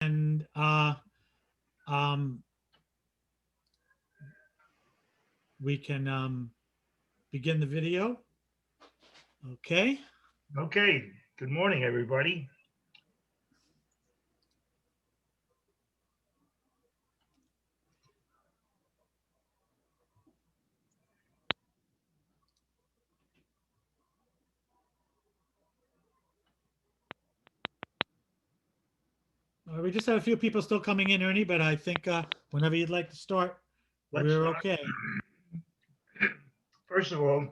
and um, we can begin the video. Okay. Okay, good morning, everybody. We just have a few people still coming in, Ernie, but I think whenever you'd like to start, Let's we're start. okay. First of all,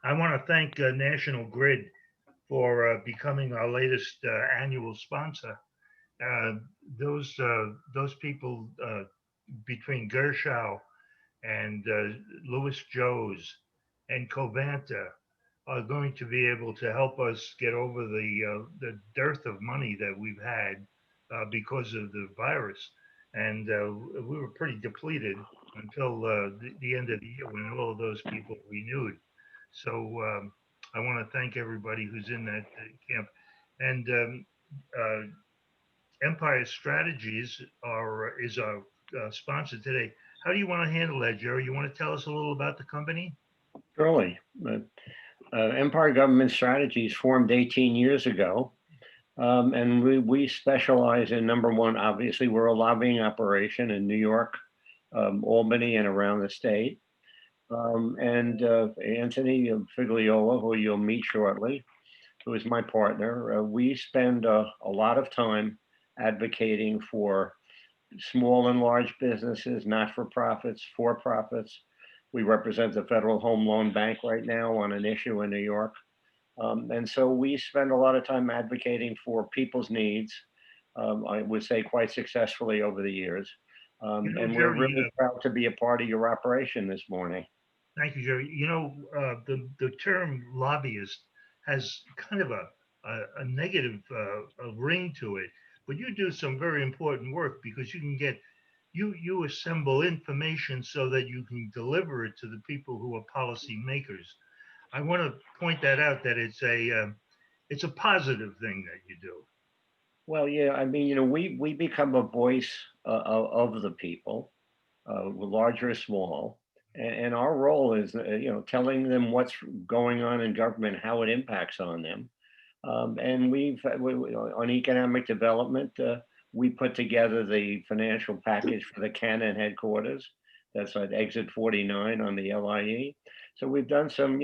I want to thank National Grid for becoming our latest annual sponsor. Uh, those people between Gershow and Louis Joes and Covanta are going to be able to help us get over the dearth of money that we've had because of the virus, and we were pretty depleted until the end of the year when all of those people renewed. So I want to thank everybody who's in that camp, and Empire Strategies is our sponsor today. How do you want to handle that, Jerry? You want to tell us a little about the company? Surely. Empire Government Strategies formed 18 years ago. And we specialize in number one, obviously, we're a lobbying operation in New York, Albany, and around the state. And Anthony Figliola, who you'll meet shortly, who is my partner, we spend a lot of time advocating for small and large businesses, not-for-profits, for-profits. We represent the Federal Home Loan Bank right now on an issue in New York. And so we spend a lot of time advocating for people's needs, I would say quite successfully over the years. And we're Jerry, really proud to be a part of your operation this morning. thank you, Jerry. The term lobbyist has kind of a negative ring to it, but you do some very important work because you can get you assemble information so that you can deliver it to the people who are policymakers. I want to point that out that it's a positive thing that you do. Well, yeah, I mean, we become a voice of the people, large or small. And our role is, telling them what's going on in government, how it impacts on them. And on economic development, we put together the financial package for the Canon headquarters. That's at exit 49 on the LIE. So we've done some,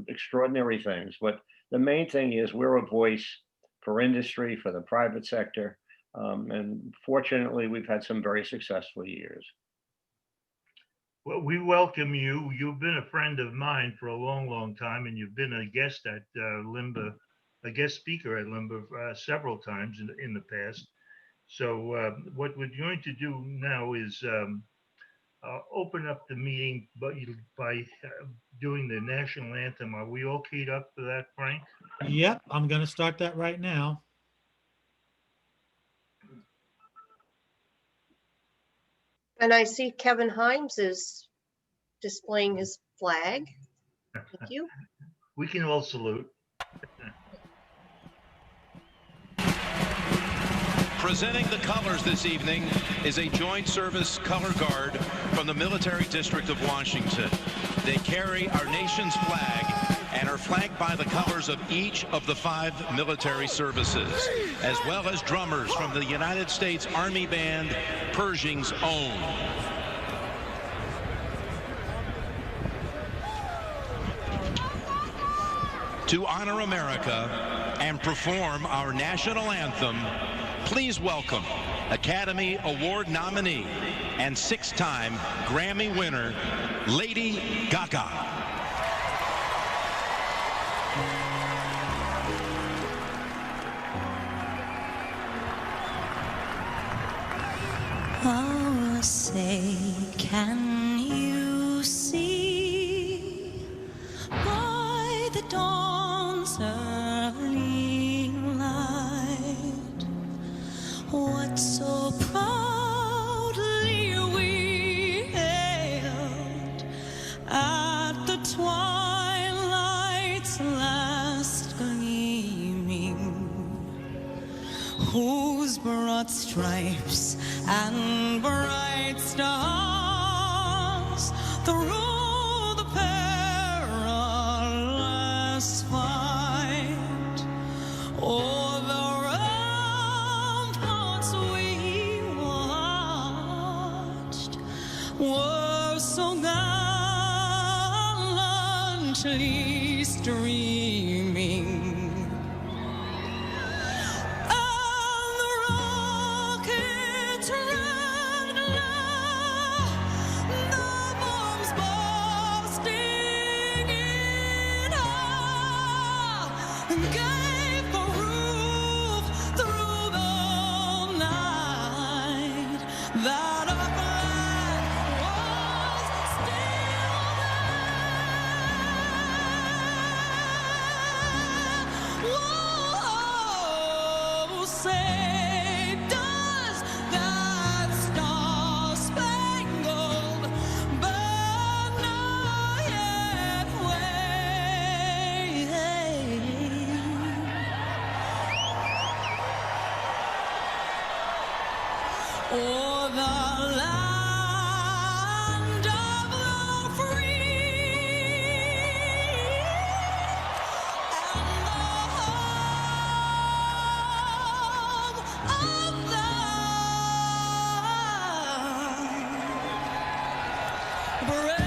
extraordinary things. But the main thing is we're a voice for industry, for the private sector. And fortunately, we've had some very successful years. Well, we welcome you. You've been a friend of mine for a long, long time, and you've been a guest at LIMBA, a guest speaker at LIMBA several times in the past. So what we're going to do now is open up the meeting by doing the national anthem. Are we all keyed up for that, Frank? Yep, I'm going to start that right now. And I see Kevin Himes is displaying his flag. Thank you. We can all salute. Presenting the colors this evening is a Joint Service Color Guard from the Military District of Washington. They carry our nation's flag and are flanked by the colors of each of the 5 military services, as well as drummers from the United States Army Band, Pershing's own. To honor America and perform our national anthem, please welcome Academy Award nominee and 6-time Grammy winner, Lady Gaga. Oh, say, can you see by the dawn's early light what so proudly we hailed at the twilight's last gleaming, whose bright but stripes and bright stars through the perilous fight. O'er the ramparts we watched were so gallantly streaming. And the rockets red glare, the bombs bursting in air, gave the roof through the night that our flag was still there. Whoa, say, does that star-spangled banner yet wave o'er the land of the free and the home of the brave?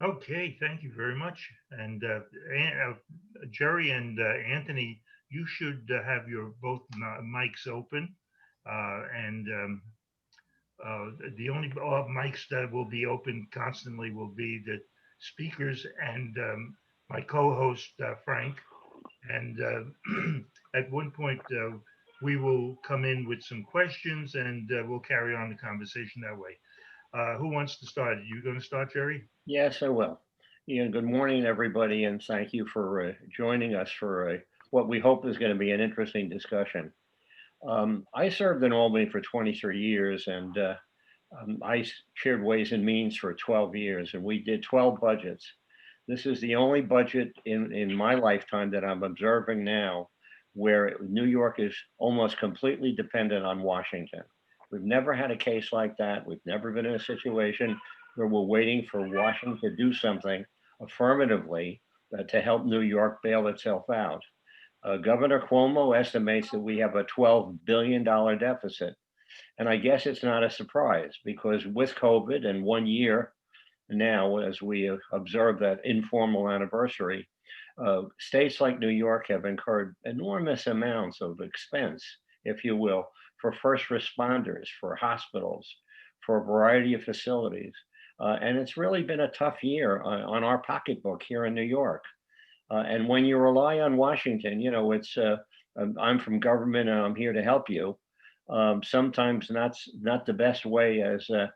Okay, thank you very much. And Jerry and Anthony, you should have your both mics open. The only mics that will be open constantly will be the speakers and my co-host, Frank. And at one point, we will come in with some questions and we'll carry on the conversation that way. Who wants to start? Are you going to start, Jerry? Yes, I will. Good morning, everybody, and thank you for joining us for what we hope is going to be an interesting discussion. I served in Albany for 23 years, and I chaired Ways and Means for 12 years, and we did 12 budgets. This is the only budget in my lifetime that I'm observing now where New York is almost completely dependent on Washington. We've never had a case like that. We've never been in a situation where we're waiting for Washington to do something affirmatively to help New York bail itself out. Governor Cuomo estimates that we have a $12 billion deficit. And I guess it's not a surprise because with COVID and 1 year now, as we observe that informal anniversary, states like New York have incurred enormous amounts of expense, if you will, for first responders, for hospitals, for a variety of facilities. And it's really been a tough year on our pocketbook here in New York. And when you rely on Washington, it's I'm from government and I'm here to help you. Sometimes not the best way as an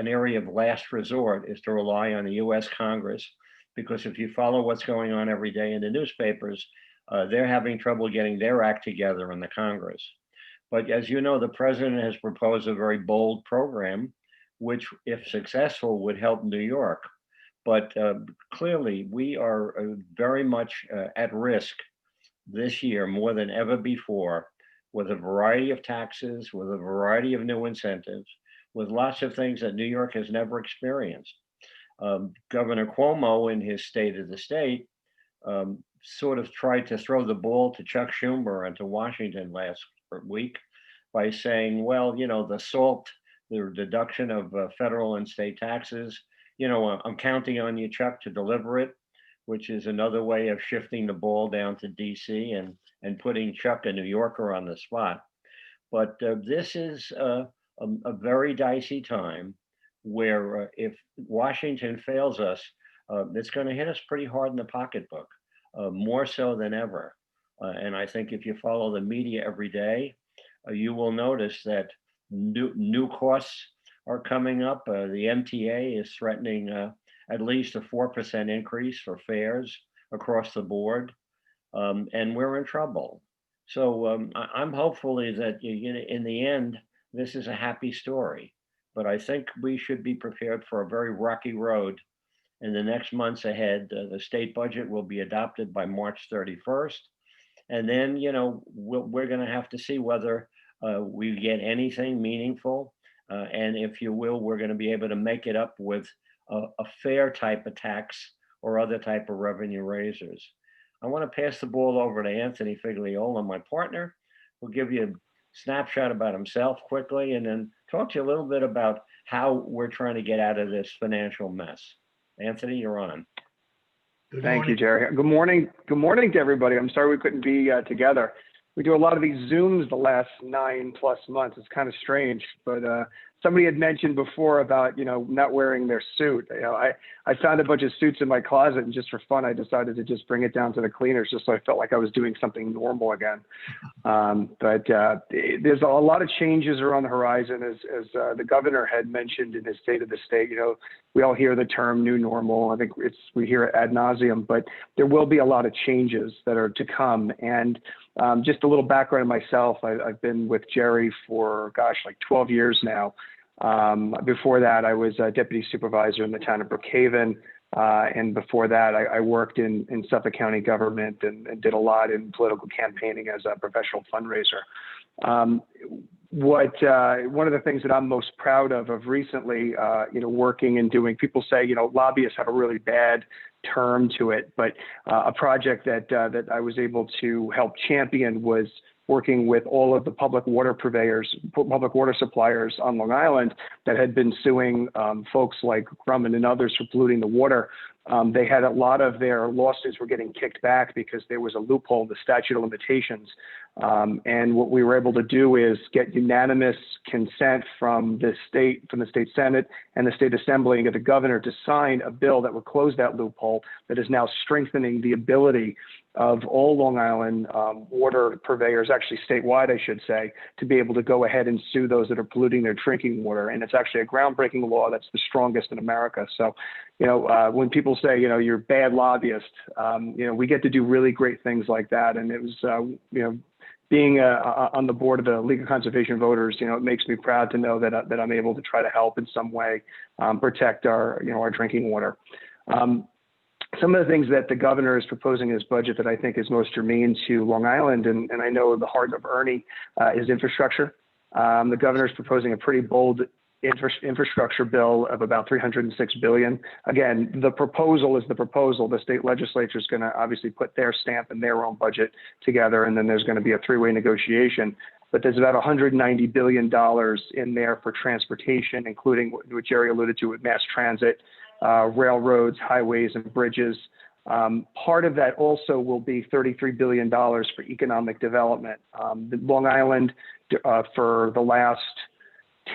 area of last resort is to rely on the U.S. Congress, because if you follow what's going on every day in the newspapers, they're having trouble getting their act together in the Congress. But as you know, the president has proposed a very bold program, which, if successful, would help New York. But clearly, we are very much at risk this year more than ever before, with a variety of taxes, with a variety of new incentives, with lots of things that New York has never experienced. Governor Cuomo, in his State of the State, sort of tried to throw the ball to Chuck Schumer and to Washington last week by saying, well, the SALT, the deduction of federal and state taxes, I'm counting on you, Chuck, to deliver it, which is another way of shifting the ball down to DC and putting Chuck, a New Yorker, on the spot. But this is a very dicey time where if Washington fails us, it's going to hit us pretty hard in the pocketbook, more so than ever. And I think if you follow the media every day, you will notice that new costs are coming up. The MTA is threatening at least a 4% increase for fares across the board, and we're in trouble. So I'm hopeful that in the end, this is a happy story. But I think we should be prepared for a very rocky road in the next months ahead. The state budget will be adopted by March 31st. And then, we're going to have to see whether we get anything meaningful. And if you will, we're going to be able to make it up with a fair type of tax or other type of revenue raisers. I want to pass the ball over to Anthony Figliola, my partner, who'll give you a snapshot about himself quickly and then talk to you a little bit about how we're trying to get out of this financial mess. Anthony, you're on. Good Thank you, morning. Jerry. Good morning. Good morning to everybody. I'm sorry we couldn't be together. We do a lot of these Zooms the last 9+ months. It's kind of strange, but somebody had mentioned before about, not wearing their suit. I found a bunch of suits in my closet, and just for fun, I decided to just bring it down to the cleaners just so I felt like I was doing something normal again. But there's a lot of changes are on the horizon, as the governor had mentioned in his State of the State. We all hear the term new normal. I think we hear it ad nauseum, but there will be a lot of changes that are to come. And just a little background on myself. I've been with Jerry for, like 12 years now. Before that, I was a deputy supervisor in the town of Brookhaven. And before that, I worked in Suffolk County government and did a lot in political campaigning as a professional fundraiser. One of the things that I'm most proud of recently, working and doing, people say, lobbyists have a really bad term to it, but a project that I was able to help champion was working with all of the public water purveyors, public water suppliers on Long Island that had been suing folks like Grumman and others for polluting the water. They had a lot of their lawsuits were getting kicked back because there was a loophole in the statute of limitations. And what we were able to do is get unanimous consent from the state Senate and the state assembly and get the governor to sign a bill that would close that loophole, that is now strengthening the ability of all Long Island water purveyors, actually statewide, I should say, to be able to go ahead and sue those that are polluting their drinking water. And it's actually a groundbreaking law that's the strongest in America. So, when people say, you're a bad lobbyist, we get to do really great things like that. And it was, being on the board of the League of Conservation Voters, it makes me proud to know that I'm able to try to help in some way protect our drinking water. Some of the things that the governor is proposing in his budget that I think is most germane to Long Island, and I know the heart of Ernie, is infrastructure. The governor is proposing a pretty bold infrastructure bill of about $306 billion. Again, the proposal is the proposal. The state legislature is going to obviously put their stamp in their own budget together, and then there's going to be a three-way negotiation. But there's about $190 billion in there for transportation, including what Jerry alluded to with mass transit, railroads, highways, and bridges. Part of that also will be $33 billion for economic development. Long Island, for the last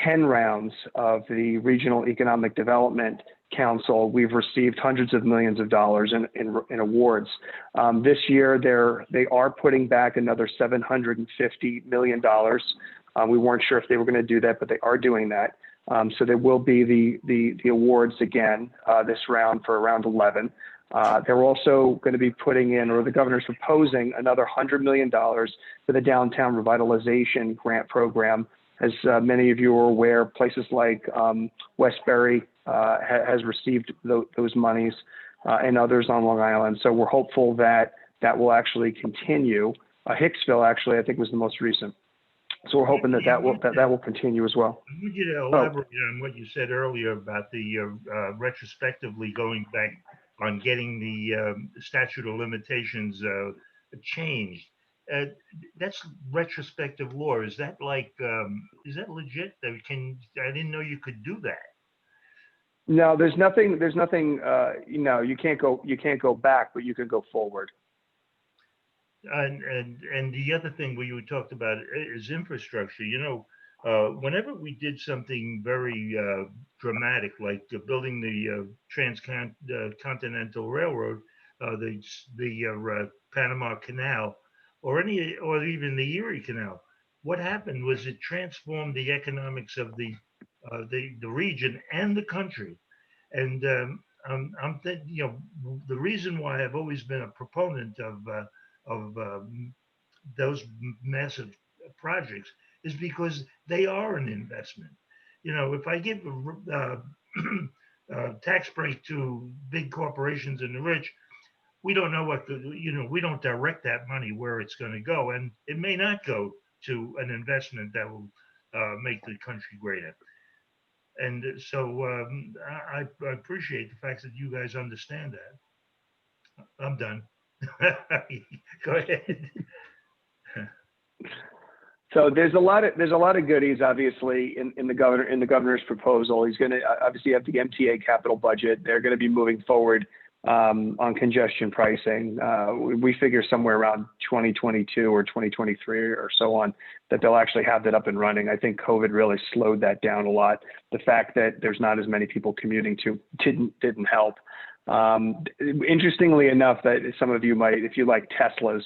10 rounds of the Regional Economic Development Council, we've received hundreds of millions of dollars in awards. This year, they are putting back another $750 million. We weren't sure if they were going to do that, but they are doing that. So there will be the awards again this round for round 11. They're also going to be putting in, or the governor's proposing, another $100 million for the Downtown Revitalization Grant Program. As many of you are aware, places like Westbury has received those monies and others on Long Island. So we're hopeful that will actually continue. Hicksville, actually, I think was the most recent. So we're hoping that will continue as well. I want you to elaborate on what you said earlier about the retrospectively going back on getting the statute of limitations changed. That's retrospective law. Is that is that legit? I didn't know you could do that. No, there's nothing. You can't go back, but you can go forward. And the other thing we talked about is infrastructure. Whenever we did something very dramatic, like building the Transcontinental Railroad, the Panama Canal, or even the Erie Canal, what happened was it transformed the economics of the the region and the country. And I'm thinking, the reason why I've always been a proponent of those massive projects is because they are an investment. If I give a tax break to big corporations and the rich, we don't know we don't direct that money where it's going to go, and it may not go to an investment that will make the country greater. And so I appreciate the fact that you guys understand that. I'm done. Go ahead. So there's a lot of goodies, obviously, in the governor's proposal. He's going to obviously have the MTA capital budget. They're going to be moving forward on congestion pricing. We figure somewhere around 2022 or 2023 or so on that they'll actually have that up and running. I think COVID really slowed that down a lot. The fact that there's not as many people commuting didn't help. Interestingly enough, that some of you might, if you like Teslas,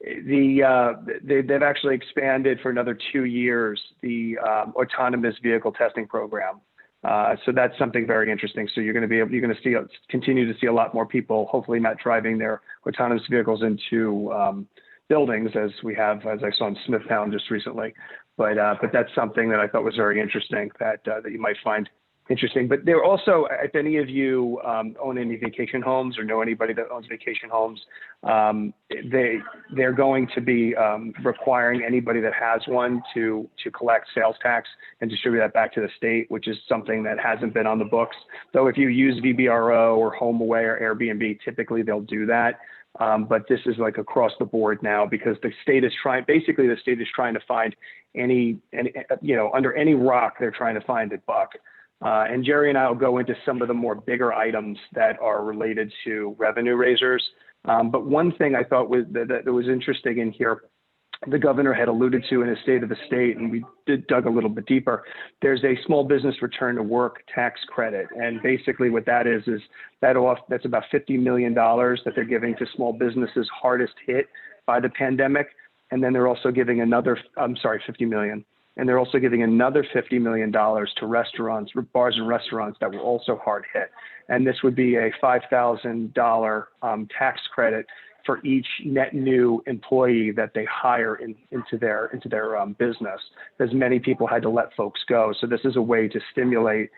they've actually expanded for another 2 years the autonomous vehicle testing program. So that's something very interesting. So you're going to continue to see a lot more people, hopefully not driving their autonomous vehicles into buildings as I saw in Smithtown just recently. But that's something that I thought was very interesting that you might find interesting. But there also, if any of you own any vacation homes or know anybody that owns vacation homes, they're going to be requiring anybody that has one to collect sales tax and distribute that back to the state, which is something that hasn't been on the books. Though if you use VBRO or HomeAway or Airbnb, typically they'll do that. But this is like across the board now because the state is trying to find under any rock, they're trying to find a buck. And Jerry and I will go into some of the more bigger items that are related to revenue raisers. But one thing I thought that was interesting in here, the governor had alluded to in his State of the State, and we dug a little bit deeper. There's a small business return to work tax credit. And basically what that is that's about $50 million that they're giving to small businesses hardest hit by the pandemic. And then they're also giving $50 million. And they're also giving another $50 million to restaurants, bars and restaurants that were also hard hit. And this would be a $5,000 tax credit for each net new employee that they hire into their business, because many people had to let folks go. So this is a way to stimulate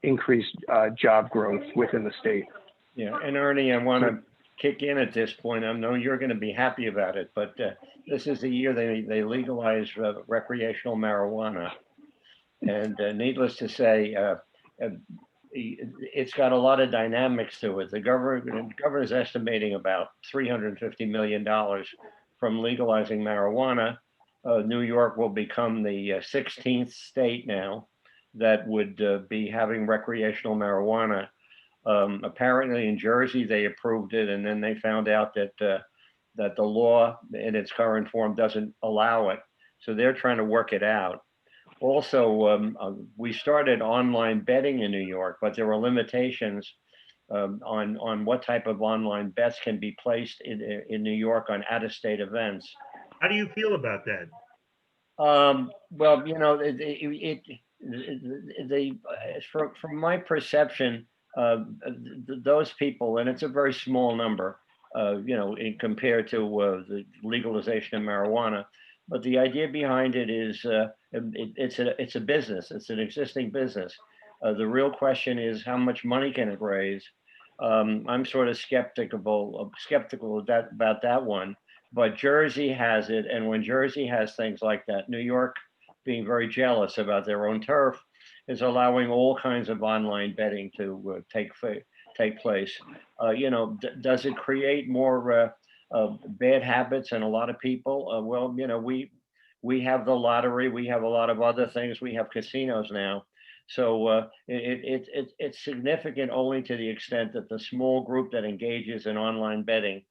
increased job growth within the state. Yeah, and Ernie, I want to kick in at this point. I know you're going to be happy about it, but this is the year they legalize recreational marijuana. And needless to say, it's got a lot of dynamics to it. The governor is estimating about $350 million from legalizing marijuana. New York will become the 16th state now that would be having recreational marijuana. Apparently in Jersey, they approved it, and then they found out that the law in its current form doesn't allow it. So they're trying to work it out. Also, we started online betting in New York, but there were limitations on what type of online bets can be placed in New York on out-of-state events. How do you feel about that? Well, from my perception, those people, and it's a very small number, compared to the legalization of marijuana. But the idea behind it is it's a business. It's an existing business. The real question is how much money can it raise? I'm sort of skeptical about that one. But Jersey has it, and when Jersey has things like that, New York, being very jealous about their own turf, is allowing all kinds of online betting to take place. Does it create more bad habits in a lot of people? Well, we have the lottery, we have a lot of other things, we have casinos now. So it's significant only to the extent that the small group that engages in online betting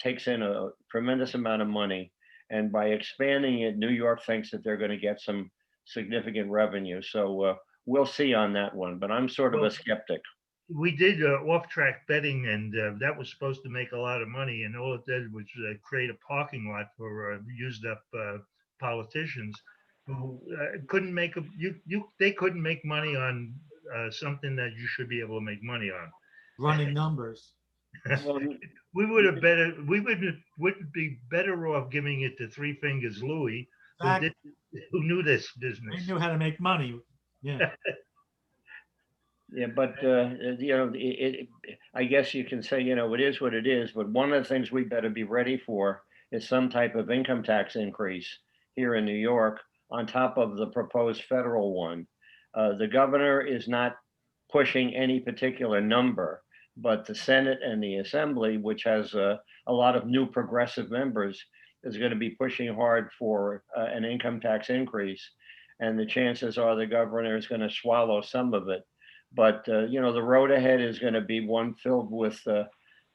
takes in a tremendous amount of money. And by expanding it, New York thinks that they're going to get some significant revenue. So we'll see on that one, but I'm sort of a skeptic. We did off-track betting, and that was supposed to make a lot of money, and all it did was create a parking lot for used-up politicians. who couldn't make they couldn't make money on something that you should be able to make money on. Running numbers. Well, Would be better off giving it to Three Fingers Louie, Fact, who knew this they business. knew how to make money. Yeah. yeah, but I guess you can say, it is what it is. But one of the things we better be ready for is some type of income tax increase here in New York on top of the proposed federal one. The governor is not pushing any particular number, but the Senate and the Assembly, which has a lot of new progressive members, is going to be pushing hard for an income tax increase. And the chances are the governor is going to swallow some of it. But, the road ahead is going to be one filled with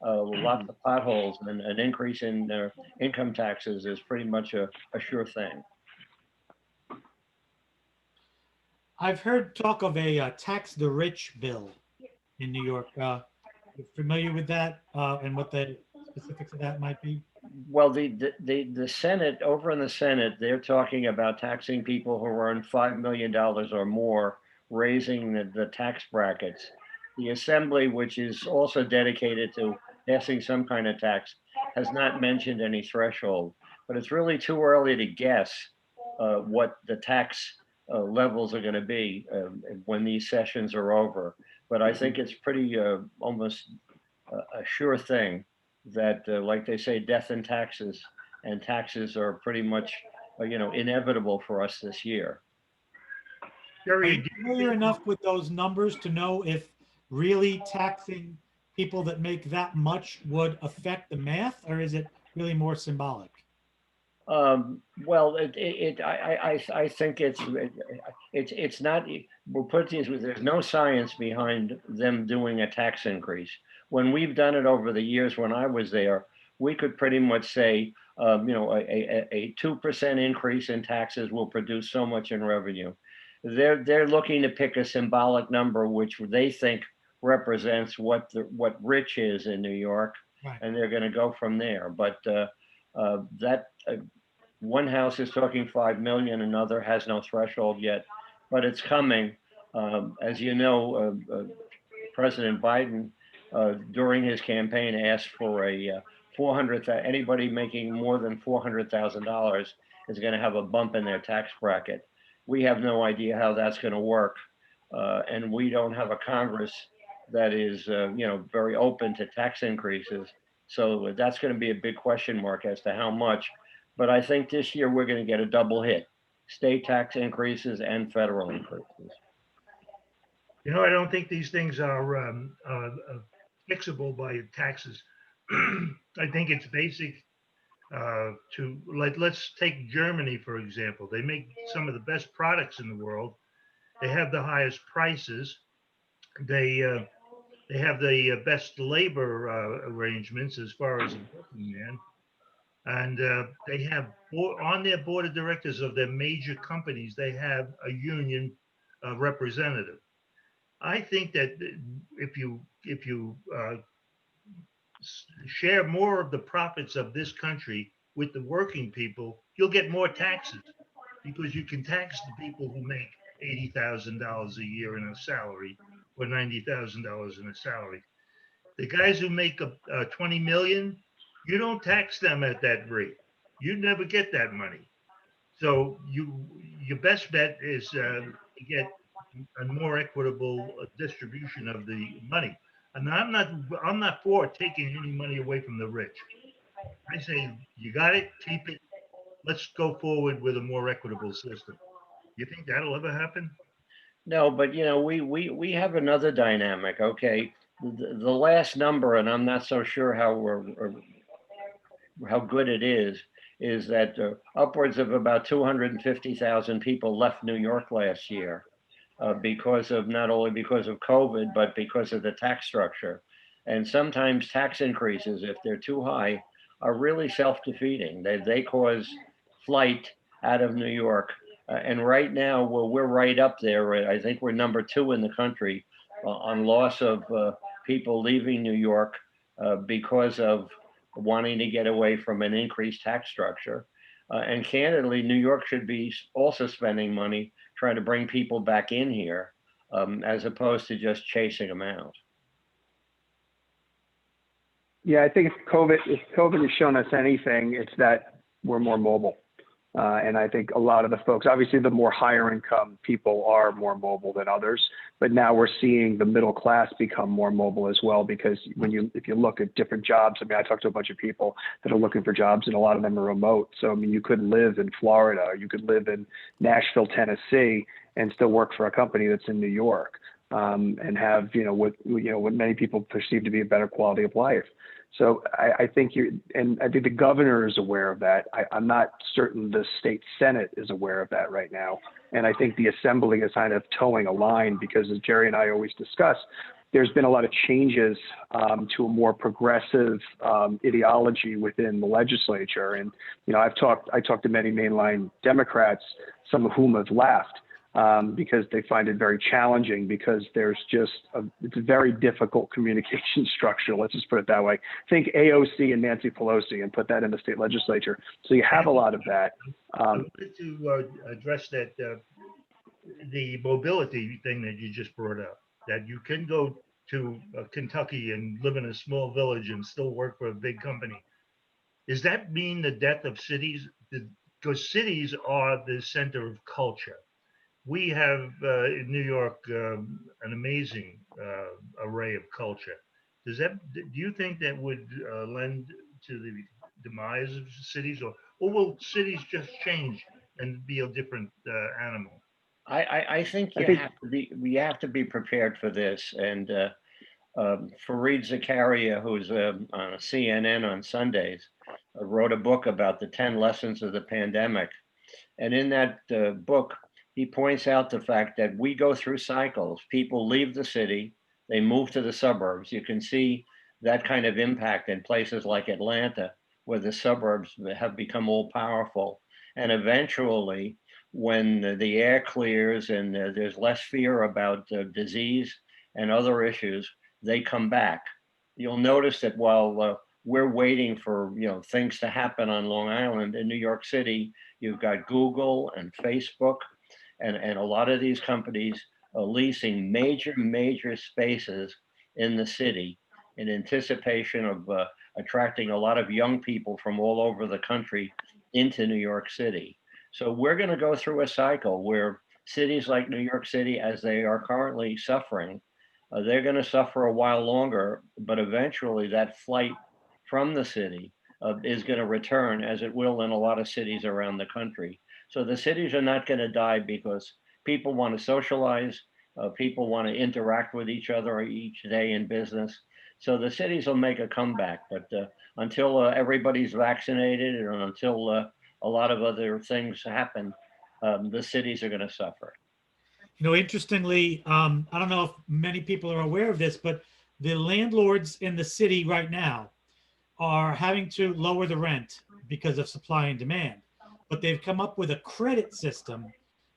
lots of potholes, and an increase in income taxes is pretty much a sure thing. I've heard talk of a tax the rich bill in New York. You familiar with that and what the specifics of that might be? Well, the Senate, over in the Senate, they're talking about taxing people who earn $5 million or more, raising the tax brackets. The Assembly, which is also dedicated to passing some kind of tax, has not mentioned any threshold. But it's really too early to guess what the tax levels are going to be when these sessions are over. But I think it's pretty almost a sure thing that, like they say, death and taxes are pretty much, inevitable for us this year. Are Jerry, you familiar enough with those numbers to know if really taxing people that make that much would affect the math, or is it really more symbolic? Well, I think it's not. We'll put it this way: there's no science behind them doing a tax increase. When we've done it over the years, when I was there, we could pretty much say, a 2% increase in taxes will produce so much in revenue. They're looking to pick a symbolic number, which they think represents what rich is in New York, Right. and they're going to go from there. But that one house is talking 5 million, another has no threshold yet, but it's coming. As you know, President Biden, during his campaign, asked for a 400. Anybody making more than $400,000 is going to have a bump in their tax bracket. We have no idea how that's going to work, and we don't have a Congress that is, very open to tax increases. So that's going to be a big question mark as to how much. But I think this year we're going to get a double hit: state tax increases and federal increases. I don't think these things are fixable by taxes. I think it's basic to, like, let's take Germany, for example. They make some of the best products in the world. They have the highest prices. They have the best labor arrangements as far as a working man. And they have on their board of directors of their major companies, they have a union representative. I think that if you share more of the profits of this country with the working people, you'll get more taxes, because you can tax the people who make $80,000 a year in a salary or $90,000 in a salary. The guys who make 20 million, you don't tax them at that rate. You never get that money. So your best bet is to get a more equitable distribution of the money. And I'm not for taking any money away from the rich. I say you got it, keep it. Let's go forward with a more equitable system. You think that'll ever happen? No, but we have another dynamic. Okay, the last number, and I'm not so sure how good it is that upwards of about 250,000 people left New York last year because of, not only because of COVID, but because of the tax structure. And sometimes tax increases, if they're too high, are really self-defeating. They cause flight out of New York. And right now, well, we're right up there. I think we're number 2 in the country on loss of people leaving New York because of wanting to get away from an increased tax structure. And candidly, New York should be also spending money trying to bring people back in here, as opposed to just chasing them out. Yeah, I think if COVID has shown us anything, it's that we're more mobile. And I think a lot of the folks, obviously the more higher income people are more mobile than others, but now we're seeing the middle class become more mobile as well, because if you look at different jobs, I mean, I talked to a bunch of people that are looking for jobs and a lot of them are remote. So, I mean, you could live in Florida, or you could live in Nashville, Tennessee, and still work for a company that's in New York, and have, what many people perceive to be a better quality of life. So I think and I think the governor is aware of that. I'm not certain the state Senate is aware of that right now. And I think the assembly is kind of towing a line because, as Jerry and I always discuss, there's been a lot of changes to a more progressive ideology within the legislature. And, I talked to many mainline Democrats, some of whom have left. Because they find it very challenging, because there's it's a very difficult communication structure. Let's just put it that way. Think AOC and Nancy Pelosi and put that in the state legislature. So you have a lot of that. I wanted to address that, the mobility thing that you just brought up, that you can go to Kentucky and live in a small village and still work for a big company. Does that mean the death of cities? Because cities are the center of culture. We have in New York an amazing array of culture. Do you think that would lend to the demise of cities, or will cities just change and be a different animal? I think I think we have to be prepared for this. And Fareed Zakaria, who's on CNN on Sundays, wrote a book about the 10 lessons of the pandemic. And in that book, he points out the fact that we go through cycles. People leave the city, they move to the suburbs. You can see that kind of impact in places like Atlanta, where the suburbs have become all powerful. And eventually, when the air clears and there's less fear about disease and other issues, they come back. You'll notice that while we're waiting for things to happen on Long Island, in New York City, you've got Google and Facebook and a lot of these companies are leasing major spaces in the city in anticipation of attracting a lot of young people from all over the country into New York City. So we're going to go through a cycle where cities like New York City, as they are currently suffering, they're going to suffer a while longer, but eventually that flight from the city is going to return, as it will in a lot of cities around the country. So the cities are not going to die because people want to socialize, people want to interact with each other each day in business. So the cities will make a comeback, but until everybody's vaccinated and until a lot of other things happen, the cities are going to suffer. Interestingly, I don't know if many people are aware of this, but the landlords in the city right now are having to lower the rent because of supply and demand. But they've come up with a credit system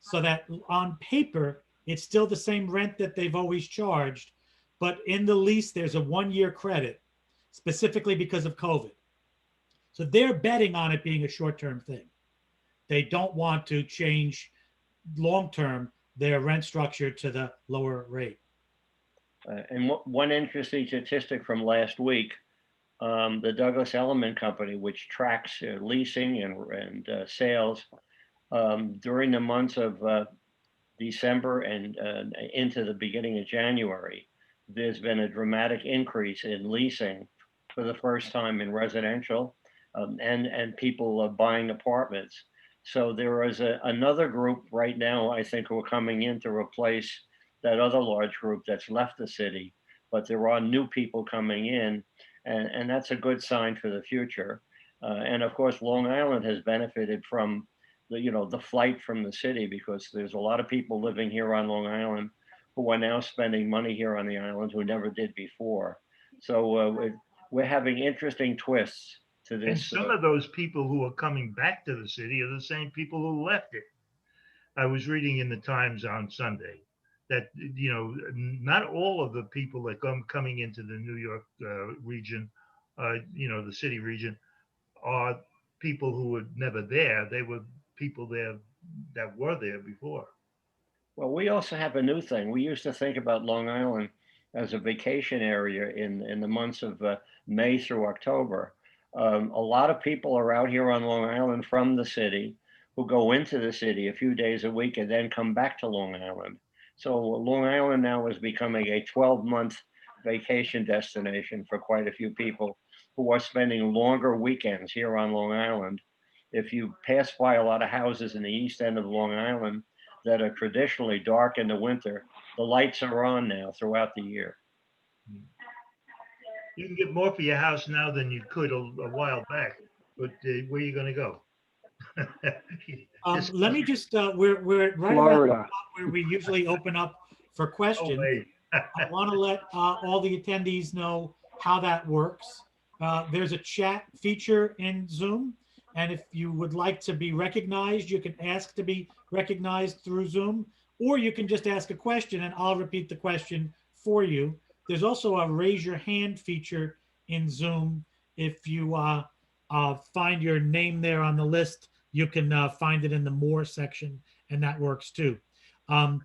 so that on paper, it's still the same rent that they've always charged. But in the lease, there's a 1 year credit specifically because of COVID. So they're betting on it being a short term thing. They don't want to change long term their rent structure to the lower rate. And one interesting statistic from last week, the Douglas Elliman Company, which tracks leasing and sales, during the months of December and into the beginning of January, there's been a dramatic increase in leasing for the first time in residential, and people buying apartments. So there is another group right now, I think, who are coming in to replace that other large group that's left the city. But there are new people coming in, and that's a good sign for the future. And of course, Long Island has benefited from the flight from the city, because there's a lot of people living here on Long Island who are now spending money here on the island who never did before. So we're having interesting twists to this. And some of those people who are coming back to the city are the same people who left it. I was reading in the Times on Sunday that not all of the people that coming into the New York region, the city region, are people who were never there. They were people there that were there before. Well, we also have a new thing. We used to think about Long Island as a vacation area in the months of May through October. A lot of people are out here on Long Island from the city who go into the city a few days a week and then come back to Long Island. So Long Island now is becoming a 12-month vacation destination for quite a few people who are spending longer weekends here on Long Island. If you pass by a lot of houses in the east end of Long Island that are traditionally dark in the winter, the lights are on now throughout the year. You can get more for your house now than you could a while back, but where are you going to go? Let me just, we're right around Florida. where we usually open up for Oh, questions. wait. I want to let all the attendees know how that works. There's a chat feature in Zoom, and if you would like to be recognized, you can ask to be recognized through Zoom, or you can just ask a question and I'll repeat the question for you. There's also a raise your hand feature in Zoom. If you find your name there on the list, you can find it in the more section, and that works too.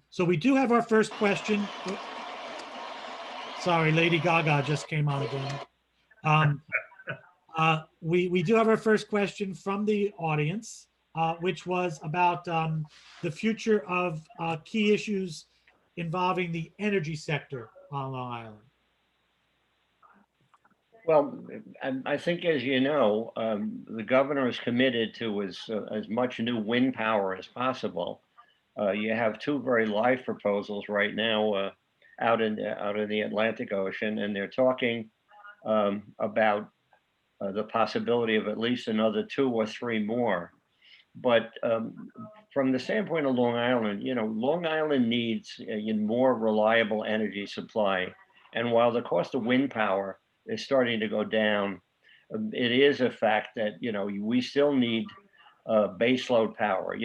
So we do have our first question. Sorry, Lady Gaga just came on again. We do have our first question from the audience, which was about the future of key issues involving the energy sector on Long Island. Well, I think, as you know, the governor is committed to as much new wind power as possible. You have two very live proposals right now out in the Atlantic Ocean, and they're talking about the possibility of at least another 2 or 3 more. But from the standpoint of Long Island, Long Island needs a more reliable energy supply. And while the cost of wind power is starting to go down, it is a fact that, we still need baseload power,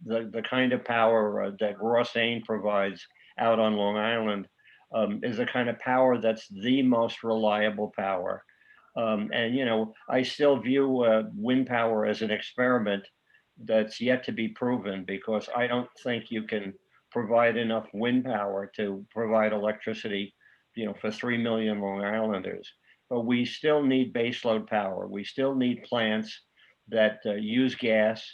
the kind of power that Ross-Ain provides out on Long Island is the kind of power that's the most reliable power. And, I still view wind power as an experiment that's yet to be proven, because I don't think you can provide enough wind power to provide electricity, for 3 million Long Islanders. But we still need baseload power. We still need plants that use gas,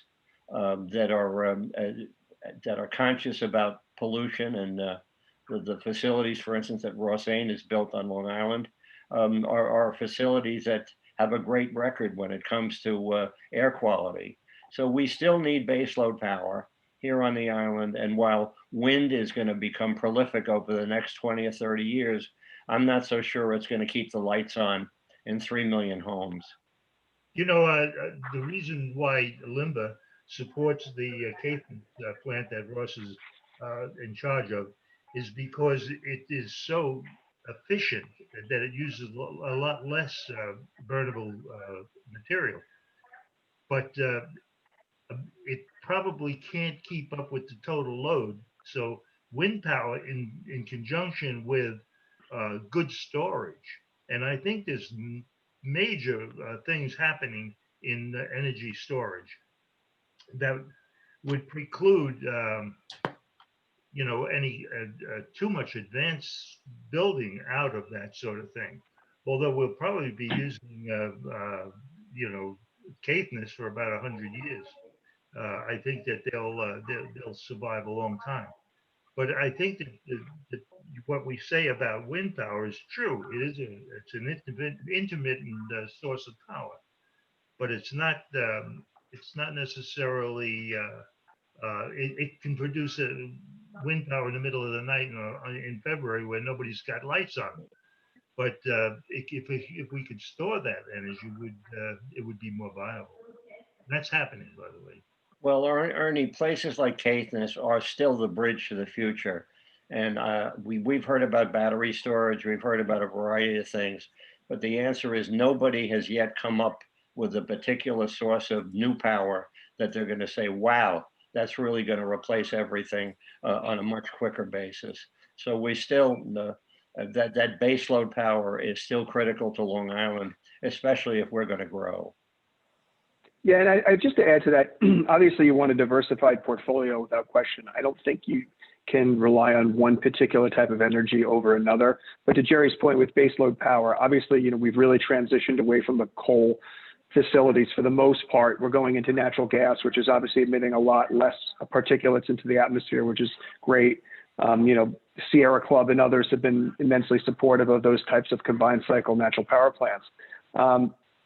that are conscious about pollution, and the facilities, for instance, that Ross-Ain has built on Long Island are facilities that have a great record when it comes to air quality. So we still need baseload power here on the island. And while wind is going to become prolific over the next 20 or 30 years, I'm not so sure it's going to keep the lights on in 3 million homes. The reason why LIMBA supports the Caithness plant that Ross is in charge of is because it is so efficient that it uses a lot less burnable material. But it probably can't keep up with the total load. So wind power in conjunction with good storage. And I think there's major things happening in energy storage that would preclude, any too much advanced building out of that sort of thing. Although we'll probably be using, Caithness for about 100 years. I think that they'll survive a long time. But I think that what we say about wind power is true. It's an intermittent source of power, but it's not necessarily. It can produce a wind power in the middle of the night in February when nobody's got lights on. But if we could store that energy, it would be more viable. That's happening, by the way. Well, Ernie, places like Caithness are still the bridge to the future. And we've heard about battery storage, we've heard about a variety of things, but the answer is nobody has yet come up with a particular source of new power that they're going to say, wow, that's really going to replace everything on a much quicker basis. So we still, that baseload power is still critical to Long Island, especially if we're going to grow. Yeah, and I just to add to that, obviously you want a diversified portfolio without question. I don't think you can rely on one particular type of energy over another. But to Jerry's point with baseload power, obviously, we've really transitioned away from the coal facilities for the most part. We're going into natural gas, which is obviously emitting a lot less particulates into the atmosphere, which is great. Sierra Club and others have been immensely supportive of those types of combined cycle natural power plants.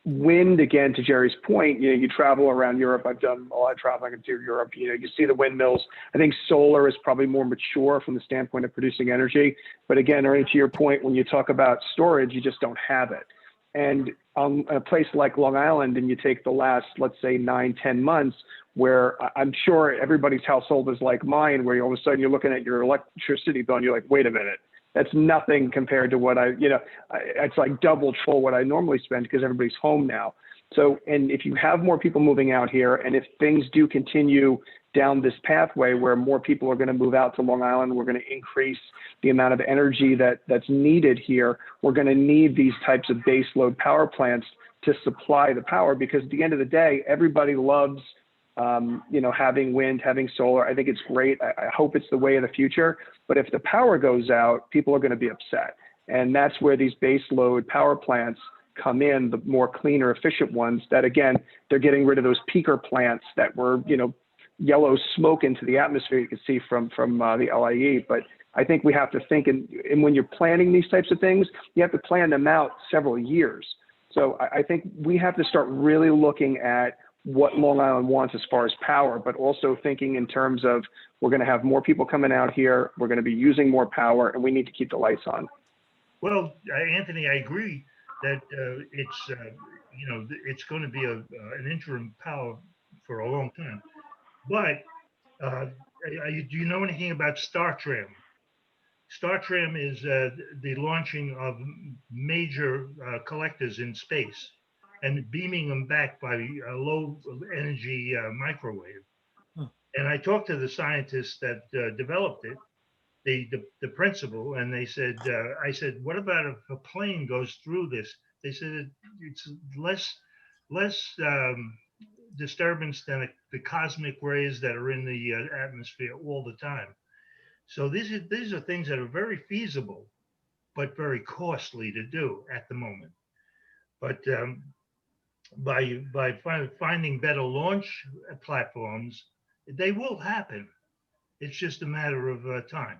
Wind, again, to Jerry's point, you travel around Europe. I've done a lot of traveling into Europe. You see the windmills. I think solar is probably more mature from the standpoint of producing energy. But again, Ernie, to your point, when you talk about storage, you just don't have it. And on a place like Long Island, and you take the last, let's say, 9-10 months, where I'm sure everybody's household is like mine, where all of a sudden you're looking at your electricity bill and you're like, wait a minute. That's nothing compared to what it's like double, triple what I normally spend because everybody's home now. So, and if you have more people moving out here, and if things do continue down this pathway where more people are going to move out to Long Island, we're going to increase the amount of energy that's needed here. We're going to need these types of base load power plants to supply the power, because at the end of the day, everybody loves having wind, having solar. I think it's great. I hope it's the way of the future. But if the power goes out, people are going to be upset. And that's where these base load power plants come in, the more cleaner, efficient ones that, again, they're getting rid of those peaker plants that were, yellow smoke into the atmosphere you can see from the LIE. But I think we have to think, and when you're planning these types of things, you have to plan them out several years. So I think we have to start really looking at what Long Island wants as far as power, but also thinking in terms of we're going to have more people coming out here, we're going to be using more power, and we need to keep the lights on. Well, Anthony, I agree that it's going to be an interim power for a long time. But do you know anything about StarTram? StarTram is the launching of major collectors in space and beaming them back by a low energy microwave. And I talked to the scientists that developed it, the principal, and they said, I said, what about if a plane goes through this? They said it's less disturbance than the cosmic rays that are in the atmosphere all the time. So these are things that are very feasible, but very costly to do at the moment. But by finding better launch platforms, they will happen. It's just a matter of time.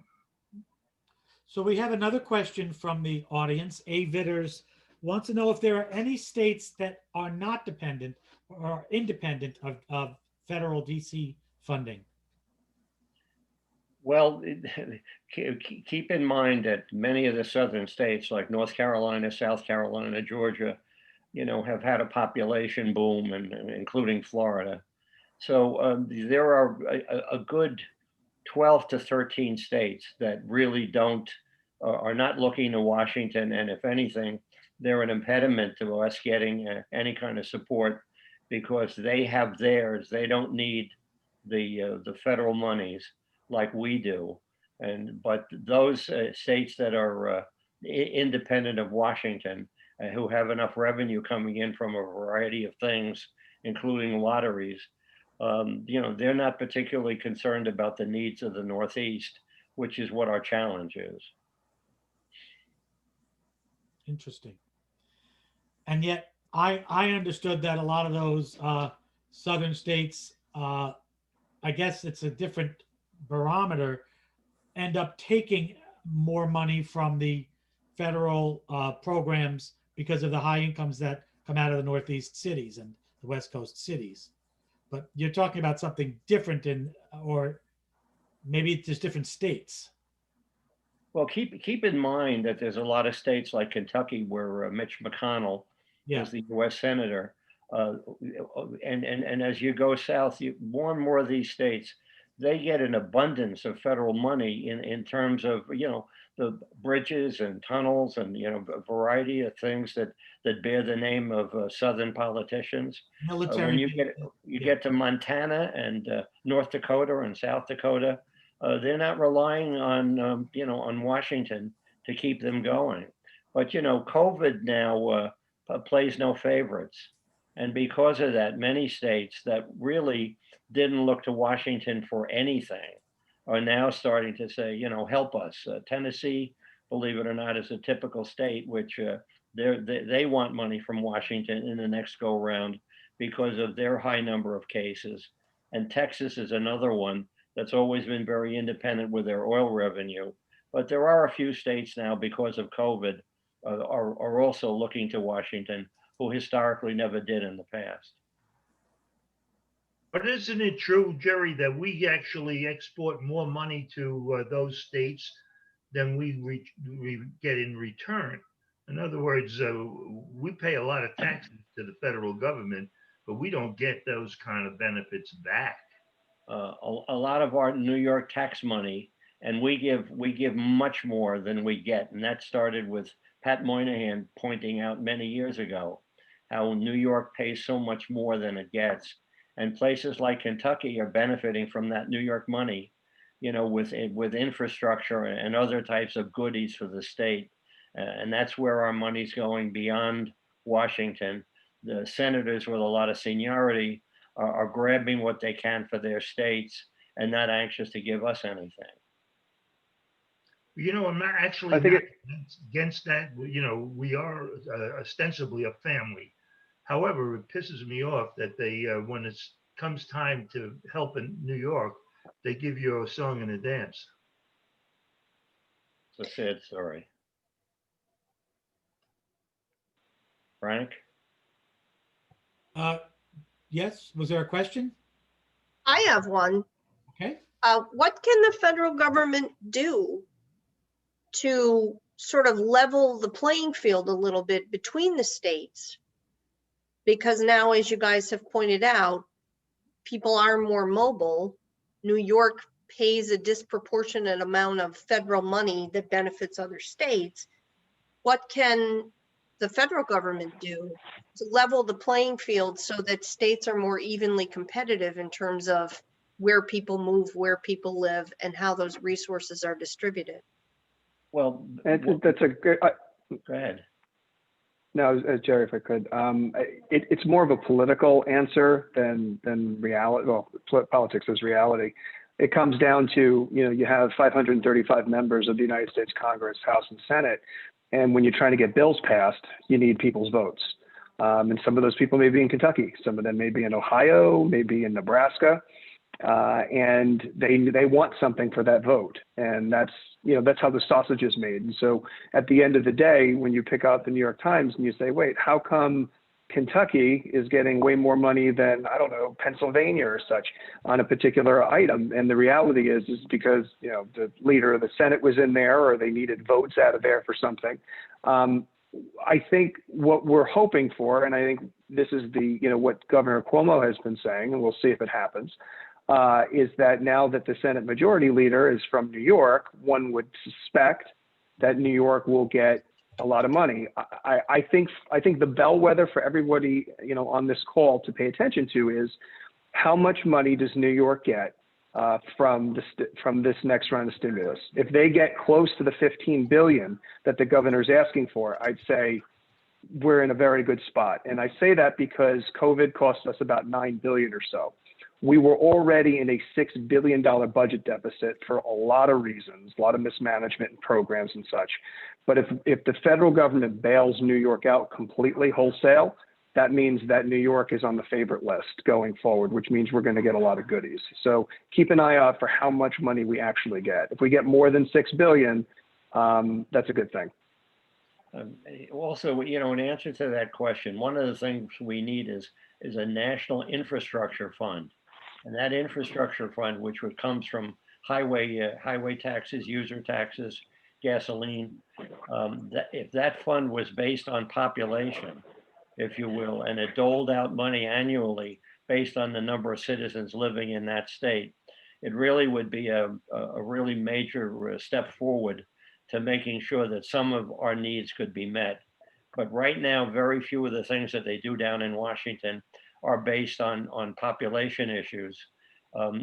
So we have another question from the audience. A. Vitters wants to know if there are any states that are not dependent or independent of federal DC funding. Well, keep in mind that many of the southern states like North Carolina, South Carolina, Georgia, have had a population boom, and including Florida. So there are a good 12 to 13 states that really are not looking to Washington. And if anything, they're an impediment to us getting any kind of support, because they have theirs. They don't need the federal monies like we do. But those states that are independent of Washington, who have enough revenue coming in from a variety of things, including lotteries, they're not particularly concerned about the needs of the Northeast, which is what our challenge is. Interesting. And yet I understood that a lot of those southern states, I guess it's a different barometer, end up taking more money from the federal programs because of the high incomes that come out of the Northeast cities and the West Coast cities. But you're talking about something different or maybe it's just different states. Well, keep in mind that there's a lot of states like Kentucky where Mitch McConnell is the U.S. senator, and as you go south, more and more of these states, they get an abundance of federal money in terms of the bridges and tunnels and a variety of things that bear the name of Southern politicians. Military. When you get to Montana and North Dakota and South Dakota, they're not relying on Washington to keep them going. But COVID now plays no favorites, And because of that, many states that really didn't look to Washington for anything are now starting to say, help us. Tennessee, believe it or not, is a typical state which they want money from Washington in the next go round because of their high number of cases. And Texas is another one that's always been very independent with their oil revenue. But there are a few states now, because of COVID, are also looking to Washington, who historically never did in the past. But isn't it true, Jerry, that we actually export more money to those states than we get in return? In other words, we pay a lot of taxes to the federal government, but we don't get those kind of benefits back. A lot of our New York tax money, and we give much more than we get, and that started with Pat Moynihan pointing out many years ago how New York pays so much more than it gets, and places like Kentucky are benefiting from that New York money, with infrastructure and other types of goodies for the state, and that's where our money's going beyond Washington. The senators with a lot of seniority are grabbing what they can for their states and not anxious to give us anything. I'm not actually against that. We are ostensibly a family. However, it pisses me off that they, when it comes time to help in New York, they give you a song and a dance. It's a sad story. Frank? Yes, was there a question? I have one. Okay. What can the federal government do to sort of level the playing field a little bit between the states? Because now, as you guys have pointed out, people are more mobile. New York pays a disproportionate amount of federal money that benefits other states. What can the federal government do to level the playing field so that states are more evenly competitive in terms of where people move, where people live, and how those resources are distributed? Well, that's a good. Go ahead. No, Jerry, if I could, it's more of a political answer than reality. Well, politics is reality. It comes down to, you have 535 members of the United States Congress, House and Senate. And when you're trying to get bills passed, you need people's votes. And some of those people may be in Kentucky. Some of them may be in Ohio, maybe in Nebraska. And they want something for that vote. And that's how the sausage is made. And so at the end of the day, when you pick out the New York Times and you say, wait, how come Kentucky is getting way more money than, I don't know, Pennsylvania or such on a particular item? And the reality is because, the leader of the Senate was in there, or they needed votes out of there for something. I think what we're hoping for, and I think this is what Governor Cuomo has been saying, and we'll see if it happens, is that now that the Senate Majority Leader is from New York, one would suspect that New York will get a lot of money. I think the bellwether for everybody, on this call to pay attention to is how much money does New York get from this next round of stimulus? If they get close to the $15 billion that the governor's asking for, I'd say we're in a very good spot. And I say that because COVID cost us about $9 billion or so. We were already in a $6 billion budget deficit for a lot of reasons, a lot of mismanagement and programs and such. But if the federal government bails New York out completely wholesale, that means that New York is on the favorite list going forward, which means we're going to get a lot of goodies. So keep an eye out for how much money we actually get. If we get more than $6 billion, that's a good thing. Also, in answer to that question, one of the things we need is a national infrastructure fund. And that infrastructure fund, which comes from highway taxes, user taxes, gasoline, if that fund was based on population, if you will, and it doled out money annually based on the number of citizens living in that state, it really would be a really major step forward to making sure that some of our needs could be met. But right now, very few of the things that they do down in Washington are based on population issues.